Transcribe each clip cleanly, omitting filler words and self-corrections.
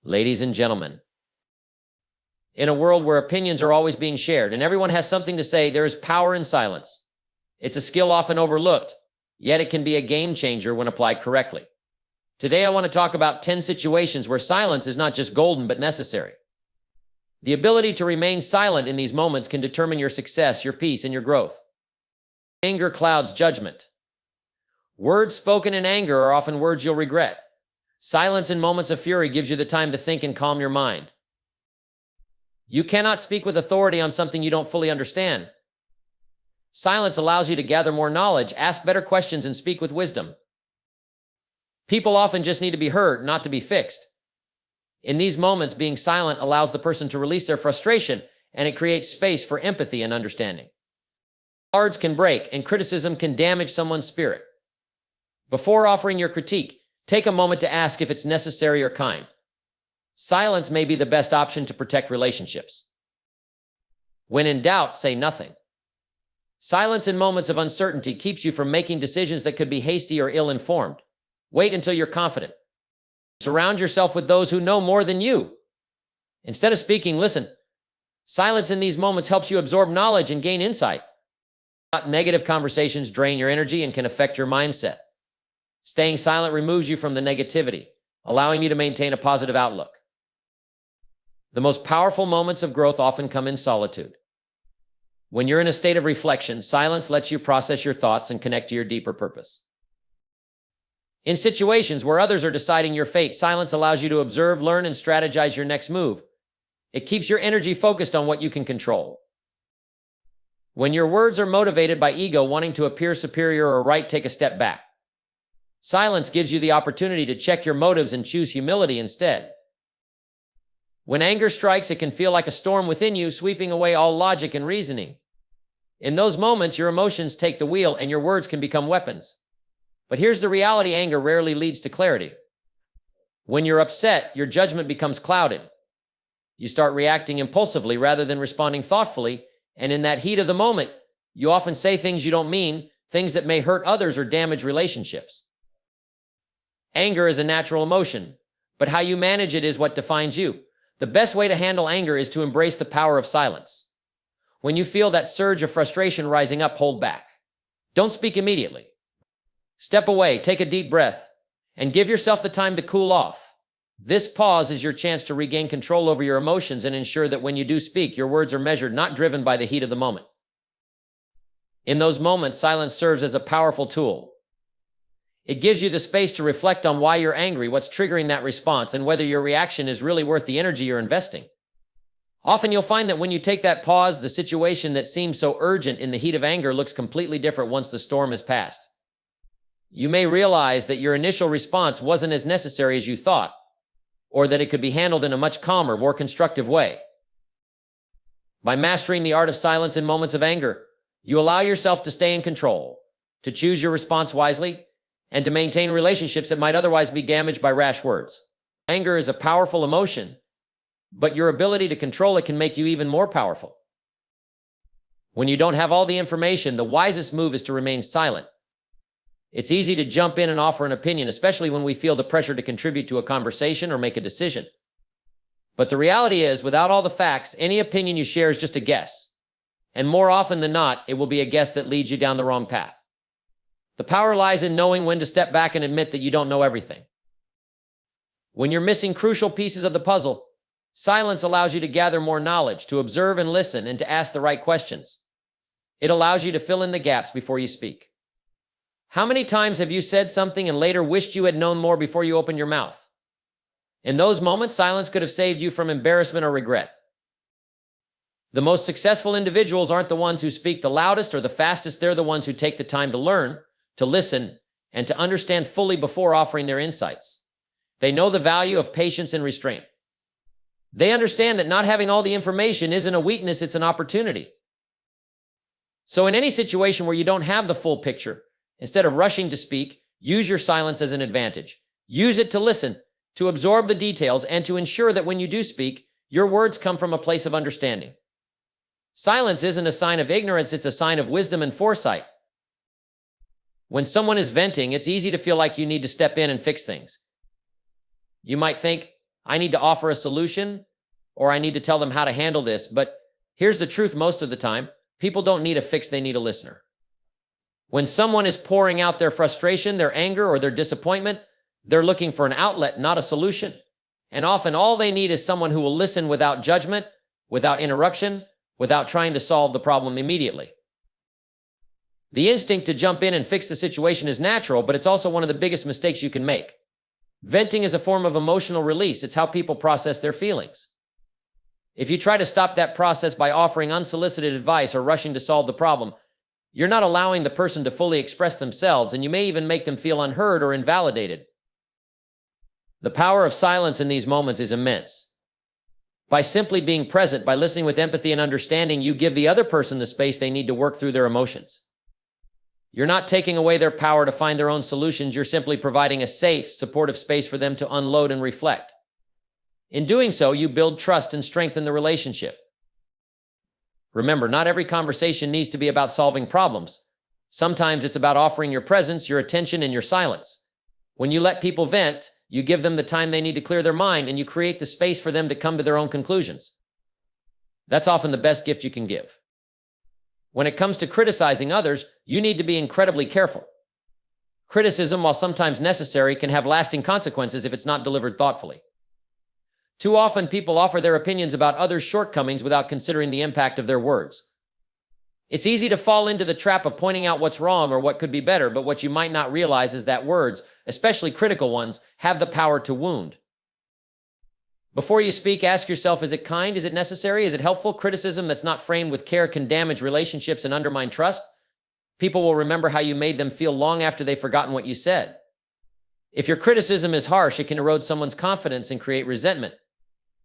Ladies and gentlemen, in a world where opinions are always being shared and everyone has something to say, there is power in silence. It's a skill often overlooked, yet it can be a game changer when applied correctly. Today I want to talk about 10 situations where silence is not just golden but necessary. The ability to remain silent in these moments can determine your success, your peace, and your growth. Anger clouds judgment. Words spoken in anger are often words you'll regret. Silence in moments of fury gives you the time to think and calm your mind. You cannot speak with authority on something you don't fully understand. Silence allows you to gather more knowledge, ask better questions, and speak with wisdom. People often just need to be heard, not to be fixed. In these moments, being silent allows the person to release their frustration, and it creates space for empathy and understanding. Words can break, and criticism can damage someone's spirit. Before offering your critique, take a moment to ask if it's necessary or kind. Silence may be the best option to protect relationships. When in doubt, say nothing. Silence in moments of uncertainty keeps you from making decisions that could be hasty or ill-informed. Wait until you're confident. Surround yourself with those who know more than you. Instead of speaking, listen. Silence in these moments helps you absorb knowledge and gain insight. Negative conversations drain your energy and can affect your mindset. Staying silent removes you from the negativity, allowing you to maintain a positive outlook. The most powerful moments of growth often come in solitude. When you're in a state of reflection, silence lets you process your thoughts and connect to your deeper purpose. In situations where others are deciding your fate, silence allows you to observe, learn, and strategize your next move. It keeps your energy focused on what you can control. When your words are motivated by ego, wanting to appear superior or right, take a step back. Silence gives you the opportunity to check your motives and choose humility instead. When anger strikes, it can feel like a storm within you, sweeping away all logic and reasoning. In those moments, your emotions take the wheel and your words can become weapons. But here's the reality: anger rarely leads to clarity. When you're upset, your judgment becomes clouded. You start reacting impulsively rather than responding thoughtfully, and in that heat of the moment, you often say things you don't mean, things that may hurt others or damage relationships. Anger is a natural emotion, but how you manage it is what defines you. The best way to handle anger is to embrace the power of silence. When you feel that surge of frustration rising up, hold back. Don't speak immediately. Step away, take a deep breath, and give yourself the time to cool off. This pause is your chance to regain control over your emotions and ensure that when you do speak, your words are measured, not driven by the heat of the moment. In those moments, silence serves as a powerful tool. It gives you the space to reflect on why you're angry, what's triggering that response, and whether your reaction is really worth the energy you're investing. Often you'll find that when you take that pause, the situation that seems so urgent in the heat of anger looks completely different once the storm has passed. You may realize that your initial response wasn't as necessary as you thought, or that it could be handled in a much calmer, more constructive way. By mastering the art of silence in moments of anger, you allow yourself to stay in control, to choose your response wisely, and to maintain relationships that might otherwise be damaged by rash words. Anger is a powerful emotion, but your ability to control it can make you even more powerful. When you don't have all the information, the wisest move is to remain silent. It's easy to jump in and offer an opinion, especially when we feel the pressure to contribute to a conversation or make a decision. But the reality is, without all the facts, any opinion you share is just a guess. And more often than not, it will be a guess that leads you down the wrong path. The power lies in knowing when to step back and admit that you don't know everything. When you're missing crucial pieces of the puzzle, silence allows you to gather more knowledge, to observe and listen, and to ask the right questions. It allows you to fill in the gaps before you speak. How many times have you said something and later wished you had known more before you opened your mouth? In those moments, silence could have saved you from embarrassment or regret. The most successful individuals aren't the ones who speak the loudest or the fastest. They're the ones who take the time to learn, to listen, and to understand fully before offering their insights. They know the value of patience and restraint. They understand that not having all the information isn't a weakness, it's an opportunity. So in any situation where you don't have the full picture, instead of rushing to speak, use your silence as an advantage. Use it to listen, to absorb the details, and to ensure that when you do speak, your words come from a place of understanding. Silence isn't a sign of ignorance, it's a sign of wisdom and foresight. When someone is venting, it's easy to feel like you need to step in and fix things. You might think, I need to offer a solution, or I need to tell them how to handle this. But here's the truth: most of the time, people don't need a fix, they need a listener. When someone is pouring out their frustration, their anger, or their disappointment, they're looking for an outlet, not a solution. And often all they need is someone who will listen without judgment, without interruption, without trying to solve the problem immediately. The instinct to jump in and fix the situation is natural, but it's also one of the biggest mistakes you can make. Venting is a form of emotional release. It's how people process their feelings. If you try to stop that process by offering unsolicited advice or rushing to solve the problem, you're not allowing the person to fully express themselves, and you may even make them feel unheard or invalidated. The power of silence in these moments is immense. By simply being present, by listening with empathy and understanding, you give the other person the space they need to work through their emotions. You're not taking away their power to find their own solutions. You're simply providing a safe, supportive space for them to unload and reflect. In doing so, you build trust and strengthen the relationship. Remember, not every conversation needs to be about solving problems. Sometimes it's about offering your presence, your attention, and your silence. When you let people vent, you give them the time they need to clear their mind, and you create the space for them to come to their own conclusions. That's often the best gift you can give. When it comes to criticizing others, you need to be incredibly careful. Criticism, while sometimes necessary, can have lasting consequences if it's not delivered thoughtfully. Too often, people offer their opinions about others' shortcomings without considering the impact of their words. It's easy to fall into the trap of pointing out what's wrong or what could be better, but what you might not realize is that words, especially critical ones, have the power to wound. Before you speak, ask yourself, is it kind? Is it necessary? Is it helpful? Criticism that's not framed with care can damage relationships and undermine trust. People will remember how you made them feel long after they've forgotten what you said. If your criticism is harsh, it can erode someone's confidence and create resentment.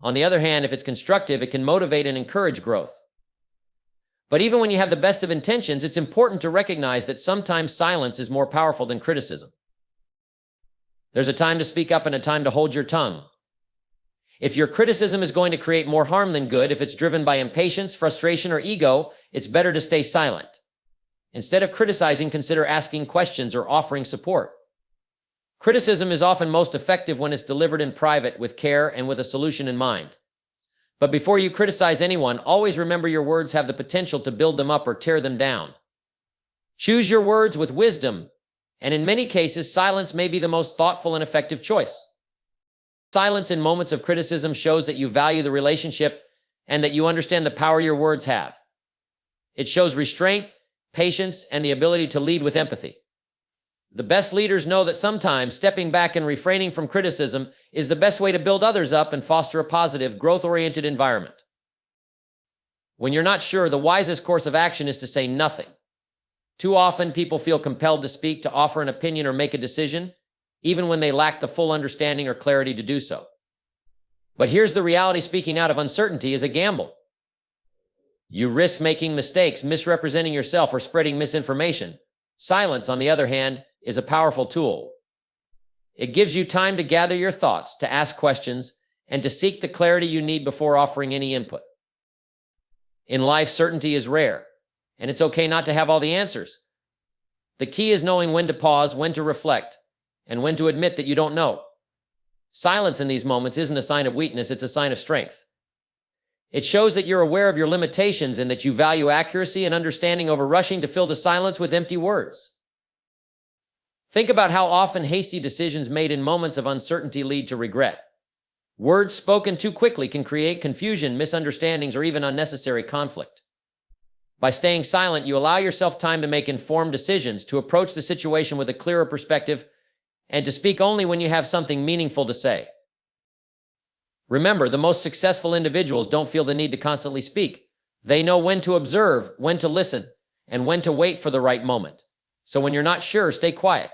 On the other hand, if it's constructive, it can motivate and encourage growth. But even when you have the best of intentions, it's important to recognize that sometimes silence is more powerful than criticism. There's a time to speak up and a time to hold your tongue. If your criticism is going to create more harm than good, if it's driven by impatience, frustration, or ego, it's better to stay silent. Instead of criticizing, consider asking questions or offering support. Criticism is often most effective when it's delivered in private, with care and with a solution in mind. But before you criticize anyone, always remember your words have the potential to build them up or tear them down. Choose your words with wisdom, and in many cases, silence may be the most thoughtful and effective choice. Silence in moments of criticism shows that you value the relationship and that you understand the power your words have. It shows restraint, patience, and the ability to lead with empathy. The best leaders know that sometimes stepping back and refraining from criticism is the best way to build others up and foster a positive, growth-oriented environment. When you're not sure, the wisest course of action is to say nothing. Too often, people feel compelled to speak, to offer an opinion, or make a decision, even when they lack the full understanding or clarity to do so. But here's the reality: speaking out of uncertainty is a gamble. You risk making mistakes, misrepresenting yourself, or spreading misinformation. Silence, on the other hand, is a powerful tool. It gives you time to gather your thoughts, to ask questions, and to seek the clarity you need before offering any input. In life, certainty is rare, and it's okay not to have all the answers. The key is knowing when to pause, when to reflect, and when to admit that you don't know. Silence in these moments isn't a sign of weakness, it's a sign of strength. It shows that you're aware of your limitations and that you value accuracy and understanding over rushing to fill the silence with empty words. Think about how often hasty decisions made in moments of uncertainty lead to regret. Words spoken too quickly can create confusion, misunderstandings, or even unnecessary conflict. By staying silent, you allow yourself time to make informed decisions, to approach the situation with a clearer perspective, and to speak only when you have something meaningful to say. Remember, the most successful individuals don't feel the need to constantly speak. They know when to observe, when to listen, and when to wait for the right moment. So when you're not sure, stay quiet.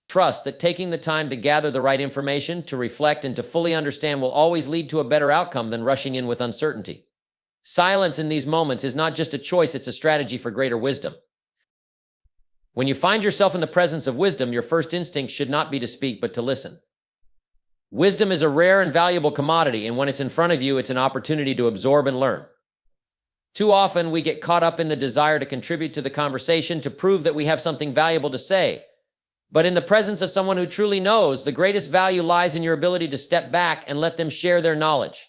Trust that taking the time to gather the right information, to reflect, and to fully understand will always lead to a better outcome than rushing in with uncertainty. Silence in these moments is not just a choice, it's a strategy for greater wisdom. When you find yourself in the presence of wisdom, your first instinct should not be to speak, but to listen. Wisdom is a rare and valuable commodity, and when it's in front of you, it's an opportunity to absorb and learn. Too often, we get caught up in the desire to contribute to the conversation, to prove that we have something valuable to say. But in the presence of someone who truly knows, the greatest value lies in your ability to step back and let them share their knowledge.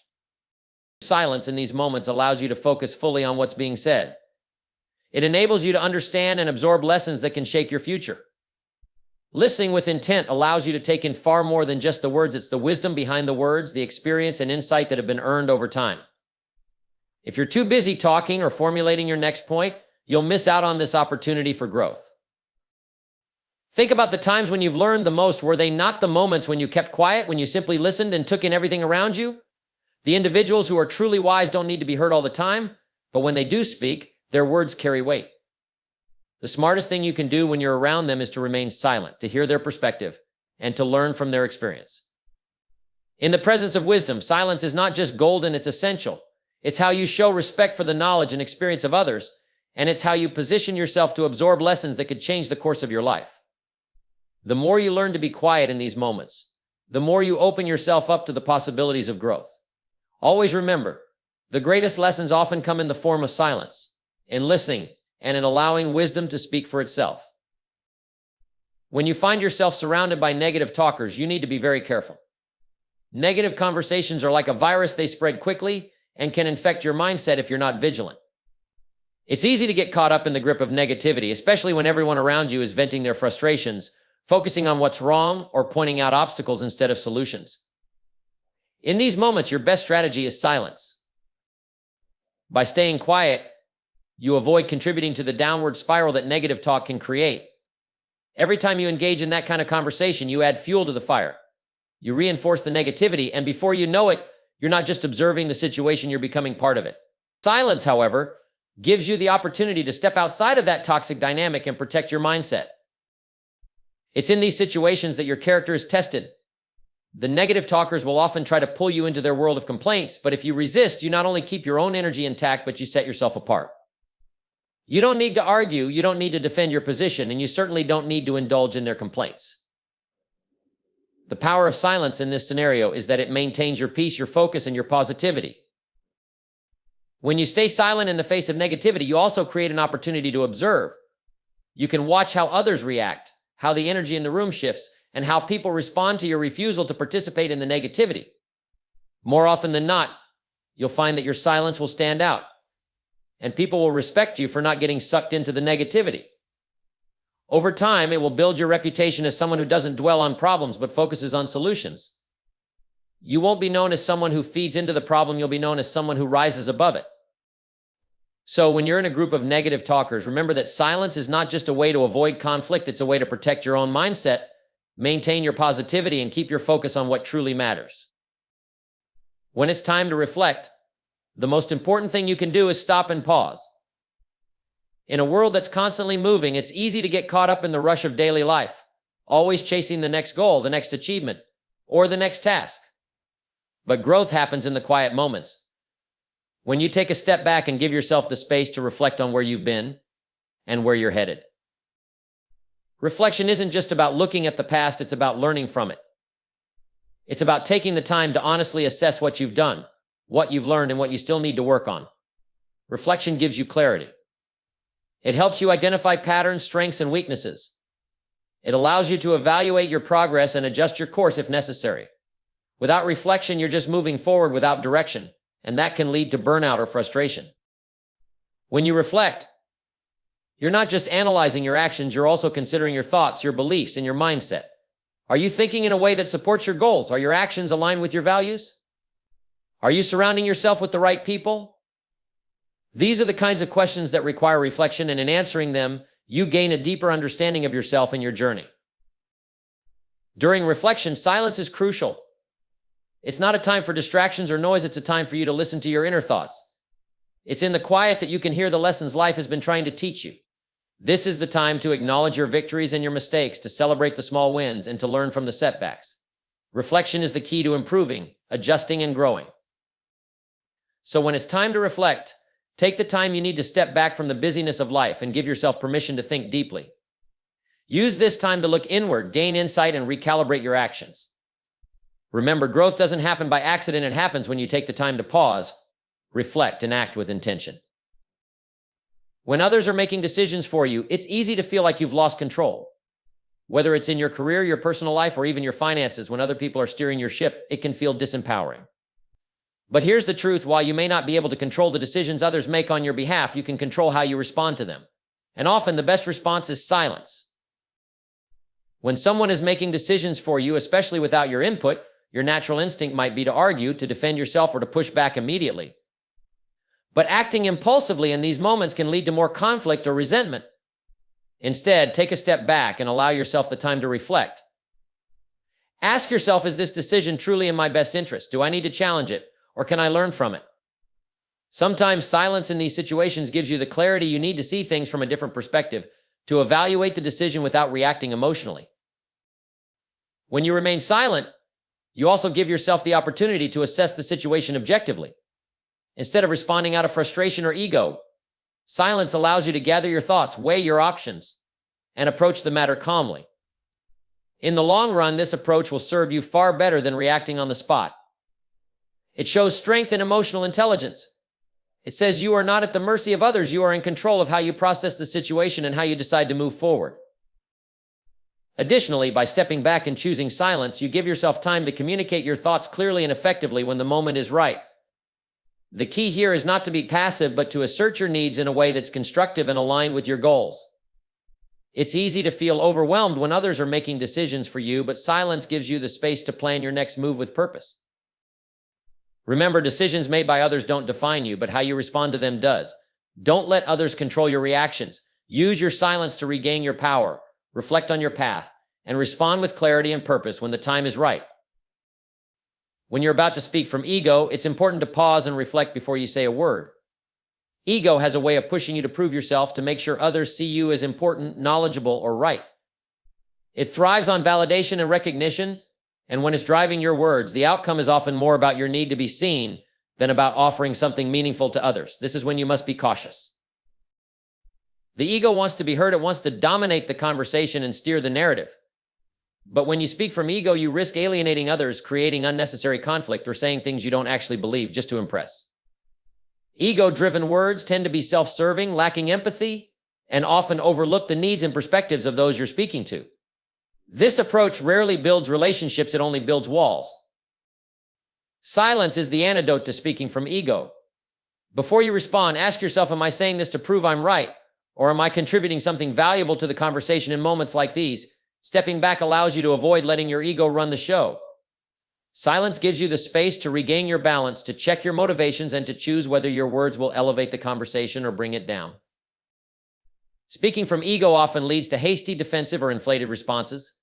Silence in these moments allows you to focus fully on what's being said. It enables you to understand and absorb lessons that can shape your future. Listening with intent allows you to take in far more than just the words. It's the wisdom behind the words, the experience and insight that have been earned over time. If you're too busy talking or formulating your next point, you'll miss out on this opportunity for growth. Think about the times when you've learned the most. Were they not the moments when you kept quiet, when you simply listened and took in everything around you? The individuals who are truly wise don't need to be heard all the time, but when they do speak, their words carry weight. The smartest thing you can do when you're around them is to remain silent, to hear their perspective, and to learn from their experience. In the presence of wisdom, silence is not just golden, it's essential. It's how you show respect for the knowledge and experience of others, and it's how you position yourself to absorb lessons that could change the course of your life. The more you learn to be quiet in these moments, the more you open yourself up to the possibilities of growth. Always remember, the greatest lessons often come in the form of silence, in listening, and in allowing wisdom to speak for itself. When you find yourself surrounded by negative talkers, you need to be very careful. Negative conversations are like a virus. They spread quickly and can infect your mindset if you're not vigilant. It's easy to get caught up in the grip of negativity, especially when everyone around you is venting their frustrations, focusing on what's wrong, or pointing out obstacles instead of solutions. In these moments, your best strategy is silence. By staying quiet, you avoid contributing to the downward spiral that negative talk can create. Every time you engage in that kind of conversation, you add fuel to the fire. You reinforce the negativity, and before you know it, you're not just observing the situation, you're becoming part of it. Silence, however, gives you the opportunity to step outside of that toxic dynamic and protect your mindset. It's in these situations that your character is tested. The negative talkers will often try to pull you into their world of complaints, but if you resist, you not only keep your own energy intact, but you set yourself apart. You don't need to argue, you don't need to defend your position, and you certainly don't need to indulge in their complaints. The power of silence in this scenario is that it maintains your peace, your focus, and your positivity. When you stay silent in the face of negativity, you also create an opportunity to observe. You can watch how others react, how the energy in the room shifts, and how people respond to your refusal to participate in the negativity. More often than not, you'll find that your silence will stand out, and people will respect you for not getting sucked into the negativity. Over time, it will build your reputation as someone who doesn't dwell on problems but focuses on solutions. You won't be known as someone who feeds into the problem, you'll be known as someone who rises above it. So when you're in a group of negative talkers, remember that silence is not just a way to avoid conflict, it's a way to protect your own mindset, maintain your positivity, and keep your focus on what truly matters. When it's time to reflect, the most important thing you can do is stop and pause. In a world that's constantly moving, it's easy to get caught up in the rush of daily life, always chasing the next goal, the next achievement, or the next task. But growth happens in the quiet moments. When you take a step back and give yourself the space to reflect on where you've been and where you're headed. Reflection isn't just about looking at the past, it's about learning from it. It's about taking the time to honestly assess what you've done, what you've learned, and what you still need to work on. Reflection gives you clarity. It helps you identify patterns, strengths, and weaknesses. It allows you to evaluate your progress and adjust your course if necessary. Without reflection, you're just moving forward without direction, and that can lead to burnout or frustration. When you reflect, you're not just analyzing your actions, you're also considering your thoughts, your beliefs, and your mindset. Are you thinking in a way that supports your goals? Are your actions aligned with your values? Are you surrounding yourself with the right people? These are the kinds of questions that require reflection, and in answering them, you gain a deeper understanding of yourself and your journey. During reflection, silence is crucial. It's not a time for distractions or noise, it's a time for you to listen to your inner thoughts. It's in the quiet that you can hear the lessons life has been trying to teach you. This is the time to acknowledge your victories and your mistakes, to celebrate the small wins, and to learn from the setbacks. Reflection is the key to improving, adjusting, and growing. So when it's time to reflect, take the time you need to step back from the busyness of life and give yourself permission to think deeply. Use this time to look inward, gain insight, and recalibrate your actions. Remember, growth doesn't happen by accident, it happens when you take the time to pause, reflect, and act with intention. When others are making decisions for you, it's easy to feel like you've lost control. Whether it's in your career, your personal life, or even your finances, when other people are steering your ship, it can feel disempowering. But here's the truth: while you may not be able to control the decisions others make on your behalf, you can control how you respond to them. And often the best response is silence. When someone is making decisions for you, especially without your input, your natural instinct might be to argue, to defend yourself, or to push back immediately. But acting impulsively in these moments can lead to more conflict or resentment. Instead, take a step back and allow yourself the time to reflect. Ask yourself, is this decision truly in my best interest? Do I need to challenge it, or can I learn from it? Sometimes silence in these situations gives you the clarity you need to see things from a different perspective, to evaluate the decision without reacting emotionally. When you remain silent, you also give yourself the opportunity to assess the situation objectively. Instead of responding out of frustration or ego, silence allows you to gather your thoughts, weigh your options, and approach the matter calmly. In the long run, this approach will serve you far better than reacting on the spot. It shows strength and emotional intelligence. It says you are not at the mercy of others. You are in control of how you process the situation and how you decide to move forward. Additionally, by stepping back and choosing silence, you give yourself time to communicate your thoughts clearly and effectively when the moment is right. The key here is not to be passive, but to assert your needs in a way that's constructive and aligned with your goals. It's easy to feel overwhelmed when others are making decisions for you, but silence gives you the space to plan your next move with purpose. Remember, decisions made by others don't define you, but how you respond to them does. Don't let others control your reactions. Use your silence to regain your power, reflect on your path, and respond with clarity and purpose when the time is right. When you're about to speak from ego, it's important to pause and reflect before you say a word. Ego has a way of pushing you to prove yourself, to make sure others see you as important, knowledgeable, or right. It thrives on validation and recognition, and when it's driving your words, the outcome is often more about your need to be seen than about offering something meaningful to others. This is when you must be cautious. The ego wants to be heard. It wants to dominate the conversation and steer the narrative. But when you speak from ego, you risk alienating others, creating unnecessary conflict, or saying things you don't actually believe just to impress. Ego-driven words tend to be self-serving, lacking empathy, and often overlook the needs and perspectives of those you're speaking to. This approach rarely builds relationships, it only builds walls. Silence is the antidote to speaking from ego. Before you respond, ask yourself, am I saying this to prove I'm right? Or am I contributing something valuable to the conversation? In moments like these, stepping back allows you to avoid letting your ego run the show. Silence gives you the space to regain your balance, to check your motivations, and to choose whether your words will elevate the conversation or bring it down. Speaking from ego often leads to hasty, defensive, or inflated responses.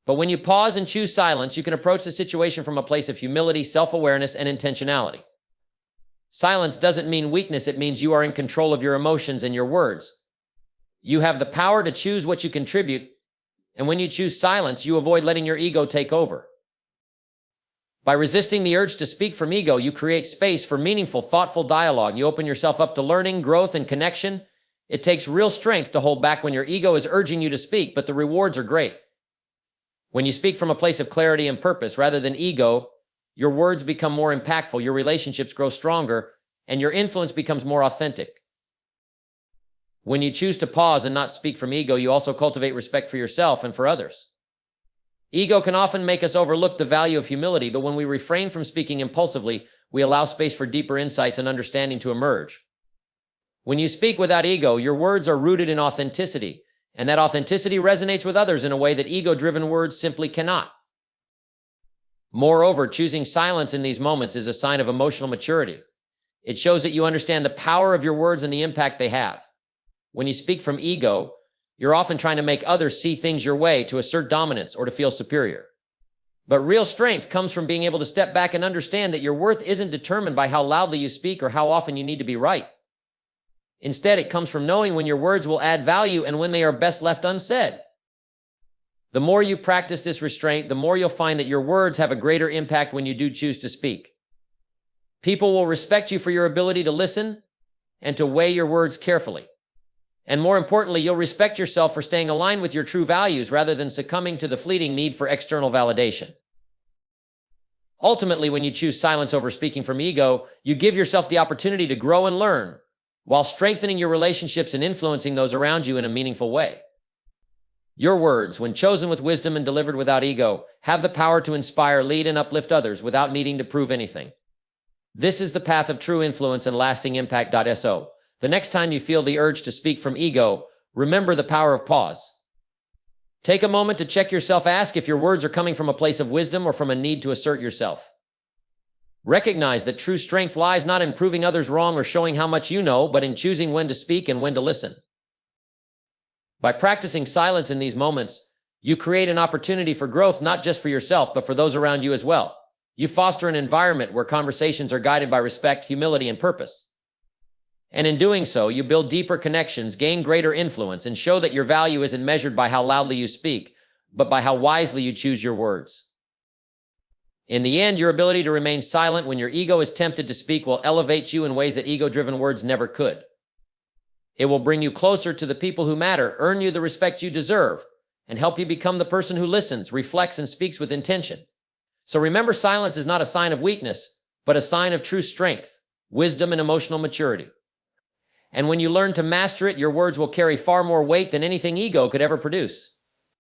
But when you pause and choose silence, you can approach the situation from a place of humility, self-awareness, and intentionality. Silence doesn't mean weakness. It means you are in control of your emotions and your words. You have the power to choose what you contribute, and when you choose silence, you avoid letting your ego take over. By resisting the urge to speak from ego, you create space for meaningful, thoughtful dialogue. You open yourself up to learning, growth, and connection. It takes real strength to hold back when your ego is urging you to speak, but the rewards are great. When you speak from a place of clarity and purpose rather than ego, your words become more impactful, your relationships grow stronger, and your influence becomes more authentic. When you choose to pause and not speak from ego, you also cultivate respect for yourself and for others. Ego can often make us overlook the value of humility, but when we refrain from speaking impulsively, we allow space for deeper insights and understanding to emerge. When you speak without ego, your words are rooted in authenticity, and that authenticity resonates with others in a way that ego-driven words simply cannot. Moreover, choosing silence in these moments is a sign of emotional maturity. It shows that you understand the power of your words and the impact they have. When you speak from ego, you're often trying to make others see things your way, to assert dominance, or to feel superior. But real strength comes from being able to step back and understand that your worth isn't determined by how loudly you speak or how often you need to be right. Instead, it comes from knowing when your words will add value and when they are best left unsaid. The more you practice this restraint, the more you'll find that your words have a greater impact when you do choose to speak. People will respect you for your ability to listen and to weigh your words carefully. And more importantly, you'll respect yourself for staying aligned with your true values rather than succumbing to the fleeting need for external validation. Ultimately, when you choose silence over speaking from ego, you give yourself the opportunity to grow and learn, while strengthening your relationships and influencing those around you in a meaningful way. Your words, when chosen with wisdom and delivered without ego, have the power to inspire, lead, and uplift others without needing to prove anything. This is the path of true influence and lasting impact. So, the next time you feel the urge to speak from ego, remember the power of pause. Take a moment to check yourself. Ask if your words are coming from a place of wisdom or from a need to assert yourself. Recognize that true strength lies not in proving others wrong or showing how much you know, but in choosing when to speak and when to listen. By practicing silence in these moments, you create an opportunity for growth, not just for yourself, but for those around you as well. You foster an environment where conversations are guided by respect, humility, and purpose. And in doing so, you build deeper connections, gain greater influence, and show that your value isn't measured by how loudly you speak, but by how wisely you choose your words. In the end, your ability to remain silent when your ego is tempted to speak will elevate you in ways that ego-driven words never could. It will bring you closer to the people who matter, earn you the respect you deserve, and help you become the person who listens, reflects, and speaks with intention. So remember, silence is not a sign of weakness, but a sign of true strength, wisdom, and emotional maturity. And when you learn to master it, your words will carry far more weight than anything ego could ever produce.